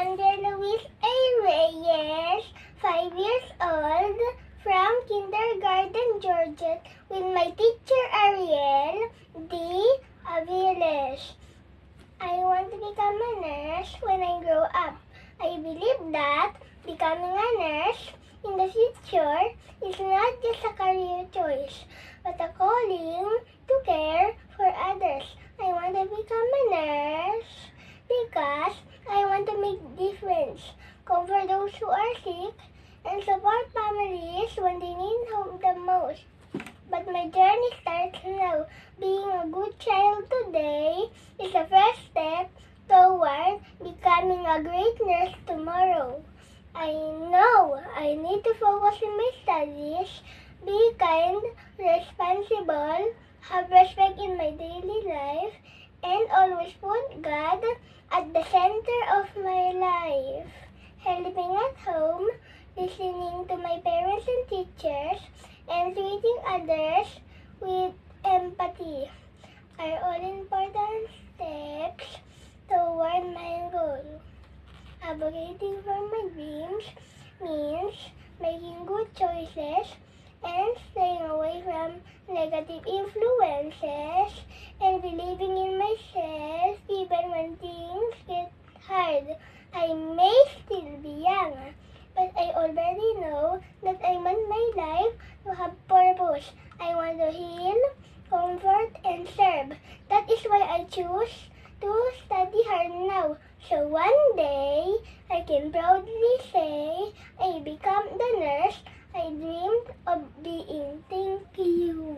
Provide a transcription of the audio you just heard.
Alexandra Luis A. Reyes, 5 years old, from Kindergarten, Georgia, with my teacher Ariel D. Aviles. I want to become a nurse when I grow up. I believe that becoming a nurse in the future is not just a career choice, but a calling to care for others. I want to become a nurse because I want to make difference, comfort those who are sick, and support families when they need help the most. But my journey starts now. Being a good child today is the first step toward becoming a great nurse tomorrow. I know I need to focus on my studies, be kind, responsible, have respect in my daily life, and always put God at the center of my life. Helping at home, listening to my parents and teachers, and treating others with empathy are all important steps toward my goal. Advocating for my dreams means making good choices and staying away from negative influences and believing in myself even when things get hard. I may still be young, but I already know that I want my life to have purpose. I want to heal, comfort, and serve. That is why I choose to study hard now. So one day, I can proudly say I become the nurse I dreamed of being. Thank you.